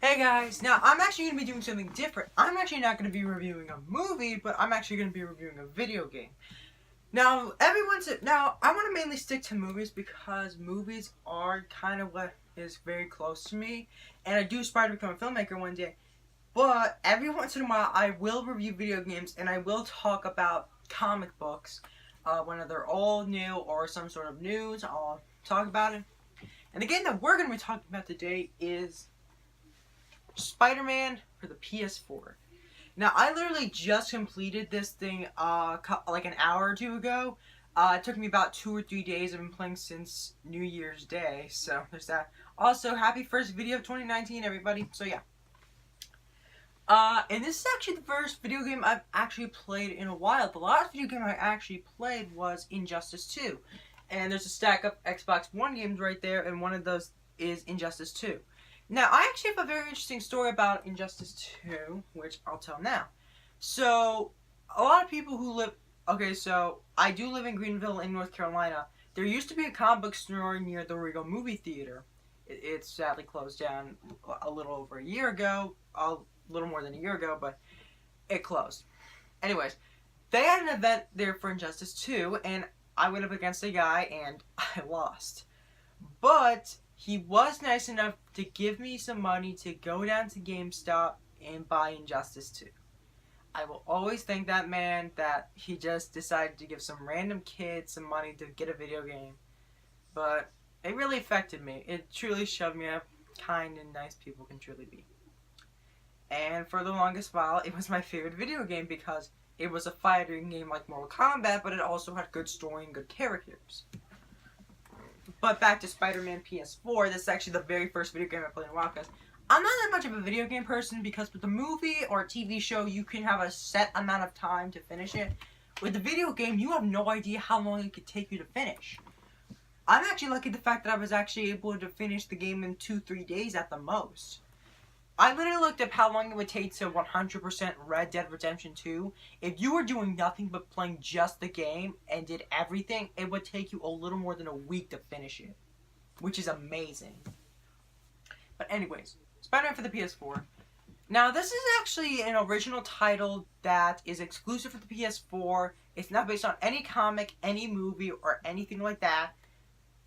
Hey guys, now I'm actually going to be doing something different. I'm actually not going to be reviewing a movie, but I'm actually going to be reviewing a video game. Now, I want to mainly stick to movies because movies are kind of what is very close to me, and I do aspire to become a filmmaker one day. But every once in a while, I will review video games, and I will talk about comic books. Whether they're all new or some sort of news, I'll talk about it. And the game that we're going to be talking about today is Spider-Man for the PS4. Now, I literally just completed this thing like an hour or two ago. It took me about 2 or 3 days. I've been playing since New Year's Day, so there's that. Also, happy first video of 2019, everybody. So yeah. And this is actually the first video game I've actually played in a while. The last video game I actually played was Injustice 2. And there's a stack of Xbox One games right there, and one of those is Injustice 2. Now, I actually have a very interesting story about Injustice 2, which I'll tell now. So, a lot of people who live... Okay, so, I do live in Greenville in North Carolina. There used to be a comic book store near the Regal movie theater. It sadly closed down a little over a year ago. A little more than a year ago, but it closed. Anyways, they had an event there for Injustice 2, and I went up against a guy, and I lost. But he was nice enough to give me some money to go down to GameStop and buy Injustice 2. I will always thank that man that he just decided to give some random kid some money to get a video game. But it really affected me. It truly showed me how kind and nice people can truly be. And for the longest while, it was my favorite video game because it was a fighting game like Mortal Kombat, but it also had good story and good characters. But back to Spider-Man PS4, this is actually the very first video game I played in a while because I'm not that much of a video game person because with a movie or a TV show, you can have a set amount of time to finish it. With the video game, you have no idea how long it could take you to finish. I'm actually lucky the fact that I was actually able to finish the game in 2-3 days at the most. I literally looked up how long it would take to 100% Red Dead Redemption 2. If you were doing nothing but playing just the game and did everything, it would take you a little more than a week to finish it. Which is amazing. But anyways, Spider-Man for the PS4. Now, this is actually an original title that is exclusive for the PS4. It's not based on any comic, any movie, or anything like that.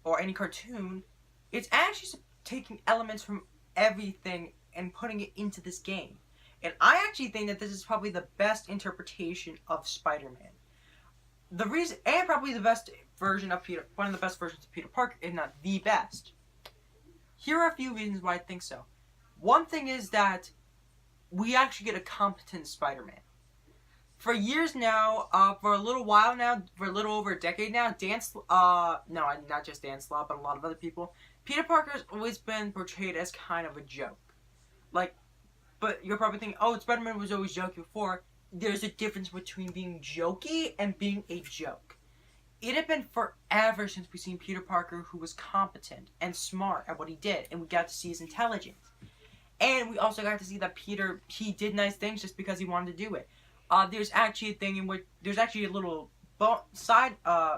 Or any cartoon. It's actually taking elements from everything and putting it into this game. And I actually think that this is probably the best interpretation of Spider-Man. The reason, and probably the best version of Peter, one of the best versions of Peter Parker, if not the best. Here are a few reasons why I think so. One thing is that we actually get a competent Spider-Man. For years now, for a little while now, for a little over a decade now, not just Dan Slott, but a lot of other people, Peter Parker's always been portrayed as kind of a joke. But you're probably thinking, oh, Spider-Man was always jokey before. There's a difference between being jokey and being a joke. It had been forever since we've seen Peter Parker who was competent and smart at what he did, and we got to see his intelligence. And we also got to see that Peter, he did nice things just because he wanted to do it. There's actually a thing in which, there's actually a little side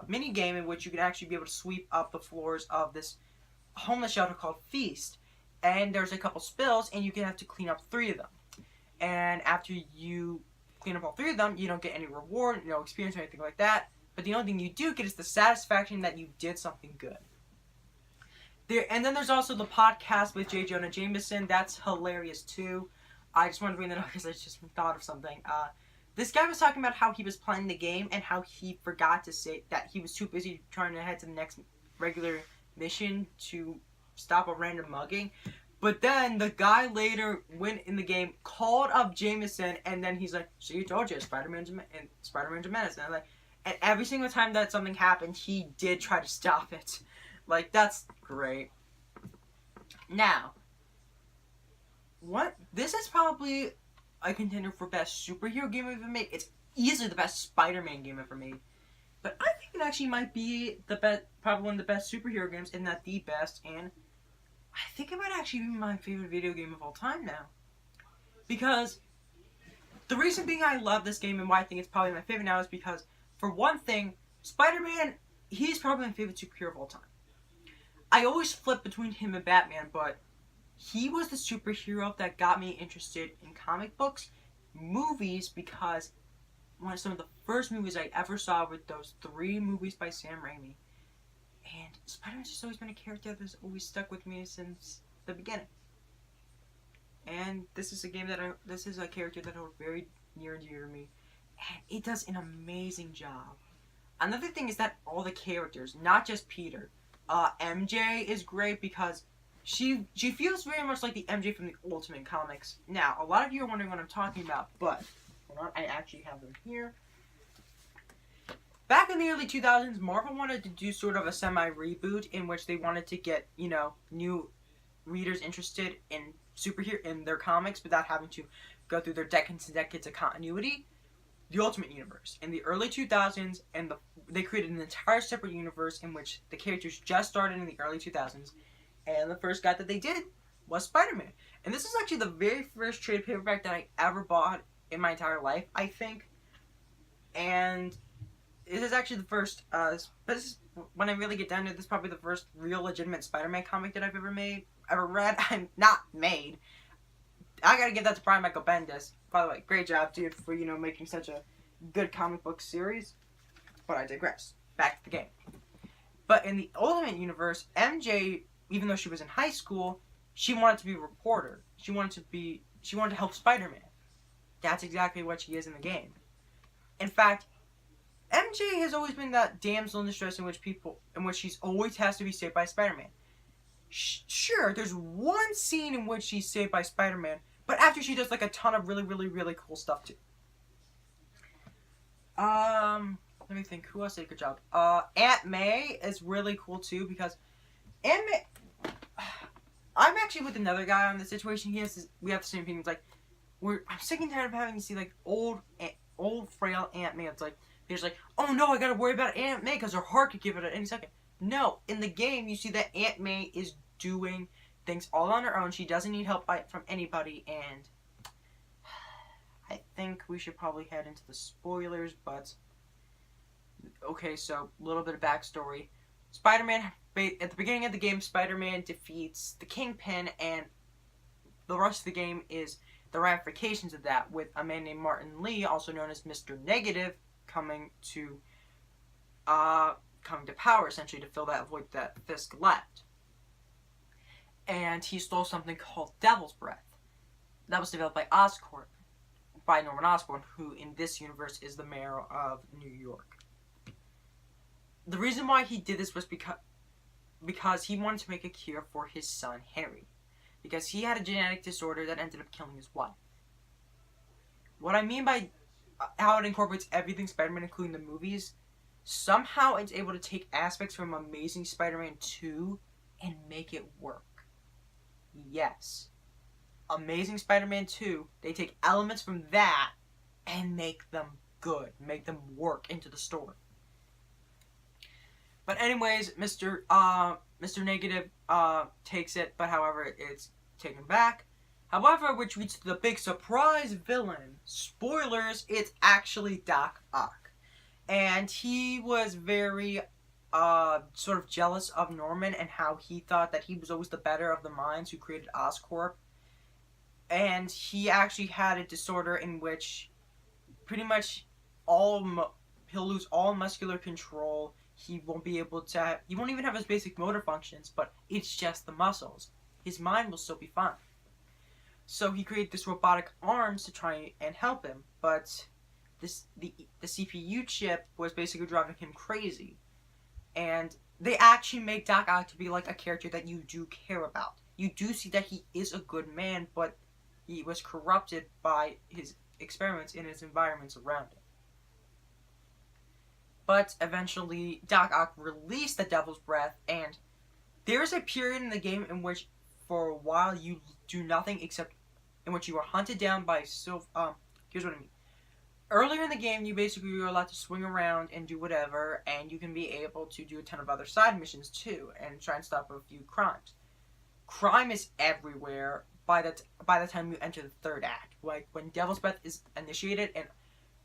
mini game in which you can actually be able to sweep up the floors of this homeless shelter called Feast. And there's a couple spills, and you can have to clean up 3 of them. And after you clean up all 3 of them, you don't get any reward, no experience or anything like that. But the only thing you do get is the satisfaction that you did something good. And then there's also the podcast with J. Jonah Jameson. That's hilarious too. I just wanted to bring that up because I just thought of something. This guy was talking about how he was playing the game and how he forgot to say that he was too busy trying to head to the next regular mission to stop a random mugging. But then the guy later went in the game, called up Jameson, and then he's like, "So you told you Spider-Man's a menace." And and every single time that something happened, he did try to stop it. That's great. Now, this is probably a contender for best superhero game ever made. It's easily the best Spider-Man game ever made. But I think it actually might be probably one of the best superhero games, if not the best, and I think it might actually be my favorite video game of all time now. Because the reason being I love this game and why I think it's probably my favorite now is because, for one thing, Spider-Man, he's probably my favorite superhero of all time. I always flip between him and Batman, but he was the superhero that got me interested in comic books, movies, because one of some of the first movies I ever saw were those 3 movies by Sam Raimi. And Spider-Man's just always been a character that's always stuck with me since the beginning. And this is a character that holds very near and dear to me. And it does an amazing job. Another thing is that all the characters, not just Peter, MJ is great because she feels very much like the MJ from the Ultimate Comics. Now, a lot of you are wondering what I'm talking about, but hold on, I actually have them here. Back in the early 2000s, Marvel wanted to do sort of a semi-reboot in which they wanted to get, new readers interested in superhero in their comics without having to go through their decades and decades of continuity. The Ultimate Universe. In the early 2000s, they created an entire separate universe in which the characters just started in the early 2000s, and the first guy that they did was Spider-Man. And this is actually the very first trade paperback that I ever bought in my entire life, I think. And this is actually the first, when I really get down to it, this is probably the first real legitimate Spider-Man comic that I've ever read. I'm not made. I gotta give that to Brian Michael Bendis. By the way, great job, dude, for, making such a good comic book series. But I digress. Back to the game. But in the Ultimate Universe, MJ, even though she was in high school, she wanted to be a reporter. She wanted to help Spider-Man. That's exactly what she is in the game. In fact, MJ has always been that damsel in distress in which she's always has to be saved by Spider-Man. Sure, there's one scene in which she's saved by Spider-Man, but after she does, a ton of really, really, really cool stuff, too. Let me think. Who else did a good job? Aunt May is really cool, too, because Aunt May... I'm actually with another guy on this situation. We have the same opinions. I'm sick and tired of having to see, old, frail Aunt May. It's he's oh, no, I gotta worry about Aunt May because her heart could give it at any second. No, in the game, you see that Aunt May is doing things all on her own. She doesn't need help from anybody, and I think we should probably head into the spoilers, but... Okay, so, a little bit of backstory. Spider-Man, at the beginning of the game, Spider-Man defeats the Kingpin, and the rest of the game is the ramifications of that, with a man named Martin Lee, also known as Mr. Negative, coming to power, essentially, to fill that void that Fisk left. And he stole something called Devil's Breath. That was developed by Norman Osborn, who in this universe is the mayor of New York. The reason why he did this was because he wanted to make a cure for his son, Harry. Because he had a genetic disorder that ended up killing his wife. What I mean by how it incorporates everything Spider-Man, including the movies, somehow it's able to take aspects from Amazing Spider-Man 2 and make it work. Yes. Amazing Spider-Man 2, they take elements from that and make them good. Make them work into the story. But anyways, Mr. Negative takes it, but however, it's taken back. However, which leads to the big surprise villain. Spoilers, it's actually Doc Ock. And he was very sort of jealous of Norman and how he thought that he was always the better of the minds who created Oscorp. And he actually had a disorder in which pretty much he'll lose all muscular control. He won't even have his basic motor functions, but it's just the muscles. His mind will still be fine. So he created this robotic arms to try and help him, but the CPU chip was basically driving him crazy. And they actually make Doc Ock to be a character that you do care about. You do see that he is a good man, but he was corrupted by his experiments in his environments around him. But eventually, Doc Ock released the Devil's Breath, and there's a period in the game in which, for a while, you do nothing except in which you are hunted down by here's what I mean. Earlier in the game, you basically are allowed to swing around and do whatever, and you can be able to do a ton of other side missions too, and try and stop a few crimes. Crime is everywhere by the time you enter the third act. When Devil's Breath is initiated, and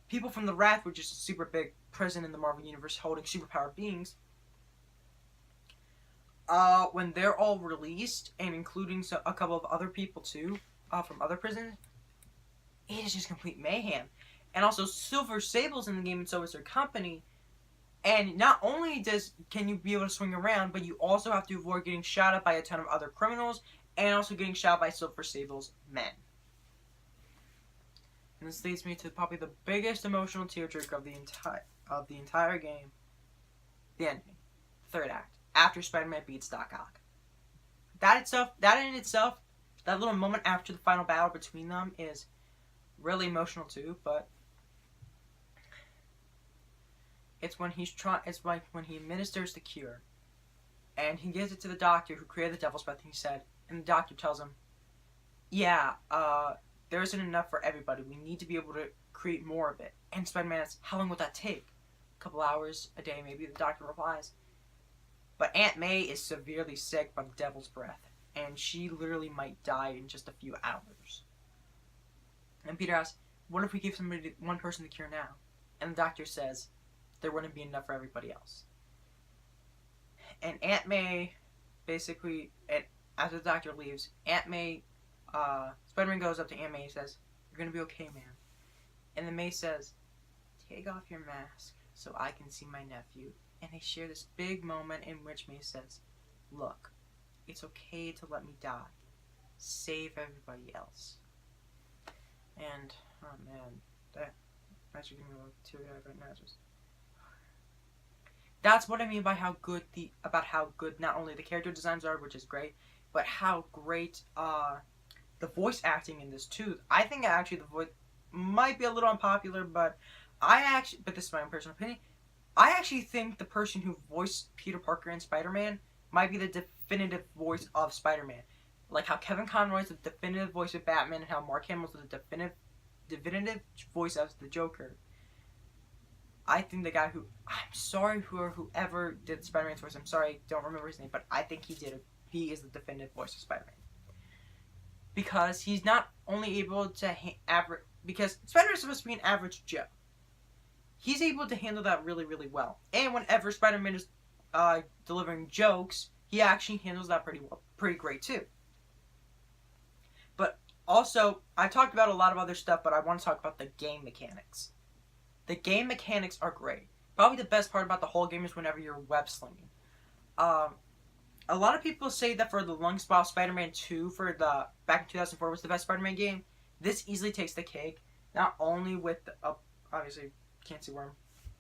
people from the Wrath, which is a super big prison in the Marvel Universe holding superpowered beings, when they're all released, and including a couple of other people too, from other prisons, it is just complete mayhem. And also, Silver Sable's in the game, and so is their company. And not only can you be able to swing around, but you also have to avoid getting shot at by a ton of other criminals, and also getting shot by Silver Sable's men. And this leads me to probably the biggest emotional tearjerker of the entire game. The ending. Third act. After Spider-Man beats Doc Ock. That in itself, that little moment after the final battle between them is really emotional too, but it's when when he administers the cure, and he gives it to the doctor who created the Devil's Breath, and the doctor tells him, yeah, there isn't enough for everybody. We need to be able to create more of it. And Spider-Man asks, how long would that take? A couple hours, a day, maybe, the doctor replies. But Aunt May is severely sick by the Devil's Breath, and she literally might die in just a few hours. And Peter asks, what if we give one person the cure now? And the doctor says, there wouldn't be enough for everybody else. And Aunt May, basically, after the doctor leaves, Aunt May, Spider-Man goes up to Aunt May and says, you're gonna be okay, man. And then May says, take off your mask so I can see my nephew. And they share this big moment in which May says, look, it's okay to let me die. Save everybody else. And, oh man, that actually giving me a little teary-eyed right now. That's what I mean by how good not only the character designs are, which is great, but how great the voice acting in this too. I think actually the voice might be a little unpopular, but this is my own personal opinion. I actually think the person who voiced Peter Parker in Spider-Man might be the definitive voice of Spider-Man. Like how Kevin Conroy is the definitive voice of Batman, and how Mark Hamill's the definitive voice of the Joker. I think the guy whoever did Spider-Man's voice, I'm sorry, don't remember his name, but I think he is the definitive voice of Spider-Man. Because he's not only able to because Spider-Man is supposed to be an average Joe. He's able to handle that really, really well. And whenever Spider-Man is delivering jokes, he actually handles that pretty great too. But also, I talked about a lot of other stuff, but I want to talk about the game mechanics. The game mechanics are great. Probably the best part about the whole game is whenever you're web slinging. A lot of people say that for the longest while, Spider-Man 2 back in 2004 was the best Spider-Man game. This easily takes the cake. Not only with obviously can't see where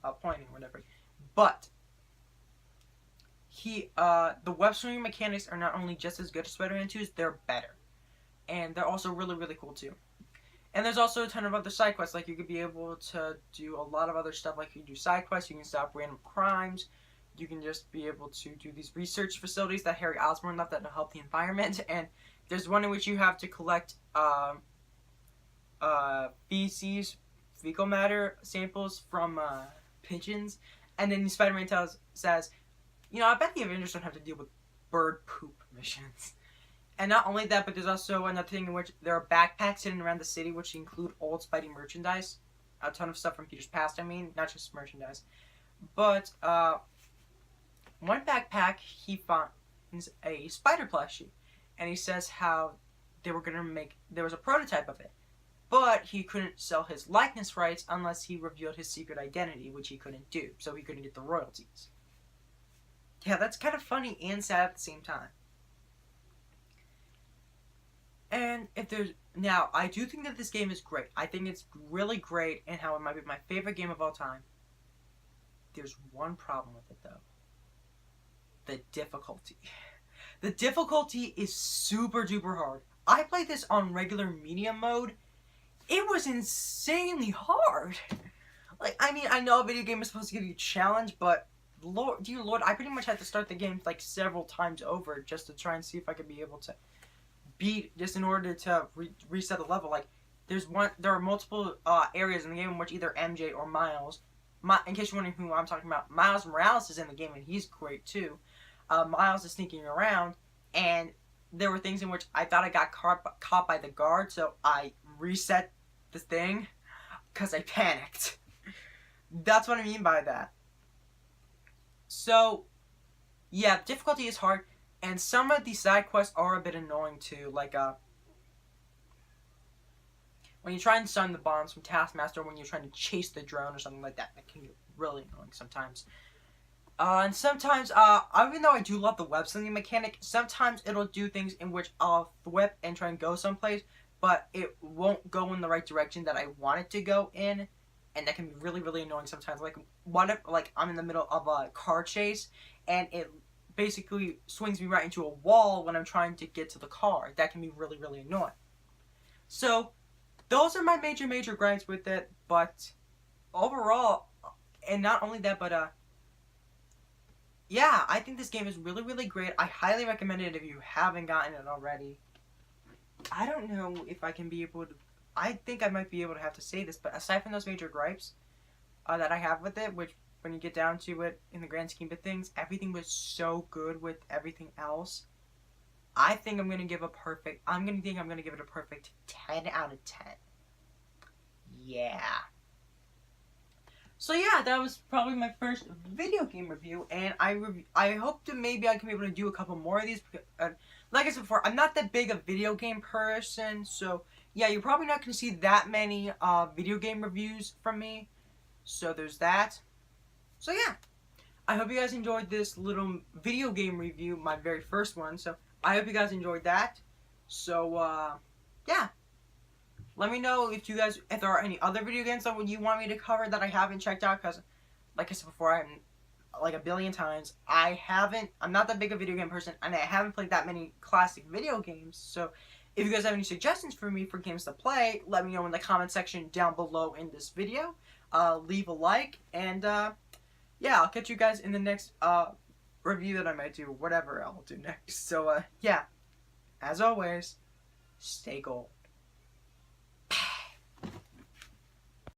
I'm pointing or whatever, but the web slinging mechanics are not only just as good as Spider-Man 2's, they're better, and they're also really, really cool too. And there's also a ton of other side quests. Like, you could be able to do a lot of other stuff. Like, you can do side quests. You can stop random crimes. You can just be able to do these research facilities that Harry Osborn left that will help the environment. And there's one in which you have to collect fecal matter samples from pigeons. And then Spider-Man says, I bet the Avengers don't have to deal with bird poop missions. And not only that, but there's also another thing in which there are backpacks hidden around the city, which include old Spidey merchandise. A ton of stuff from Peter's past, not just merchandise. But, one backpack, he finds a spider plushie. And he says how there was a prototype of it. But he couldn't sell his likeness rights unless he revealed his secret identity, which he couldn't do. So he couldn't get the royalties. Yeah, that's kind of funny and sad at the same time. And I do think that this game is great. I think it's really great, and how it might be my favorite game of all time. There's one problem with it, though. The difficulty. The difficulty is super duper hard. I played this on regular medium mode. It was insanely hard. I know a video game is supposed to give you a challenge, but dear Lord, I pretty much had to start the game several times over just to try and see if I could be able to beat, just in order to reset the level. There are multiple areas in the game in which either MJ or Miles, in case you're wondering who I'm talking about, Miles Morales is in the game, and he's great too. Miles is sneaking around, and there were things in which I thought I got caught by the guard, so I reset the thing because I panicked. That's what I mean by that. So, yeah, difficulty is hard. And some of these side quests are a bit annoying too, like when you try and stun the bombs from Taskmaster, when you're trying to chase the drone or something like that, that can get really annoying sometimes. And sometimes, even though I do love the web slinging mechanic, sometimes it'll do things in which I'll whip and try and go someplace, but it won't go in the right direction that I want it to go in, and that can be really, really annoying sometimes. Like, what if, like, I'm in the middle of a car chase, and it basically swings me right into a wall when I'm trying to get to the car. That can be really, really annoying. So, those are my major gripes with it, but overall, and not only that, but, yeah, I think this game is really, really great. I highly recommend it if you haven't gotten it already. I don't know if I can be able to... I think I might be able to have to say this, but aside from those major gripes that I have with it, which when you get down to it, in the grand scheme of things, everything was so good with everything else. I think I'm going to give a perfect... I'm going to give it a perfect 10 out of 10. Yeah. So yeah, that was probably my first video game review, and I hope to maybe I can be able to do a couple more of these. Like I said before, I'm not that big a video game person, so yeah, you're probably not going to see that many video game reviews from me. So there's that. So yeah, I hope you guys enjoyed this little video game review, my very first one. So I hope you guys enjoyed that. So yeah. Let me know if there are any other video games that you want me to cover that I haven't checked out, because, like I said before, I'm like a billion times, I'm not that big a video game person, and I haven't played that many classic video games. So if you guys have any suggestions for me for games to play, let me know in the comment section down below in this video. Leave a like, and yeah, I'll catch you guys in the next review that I might do, whatever I'll do next. So yeah, as always, stay gold.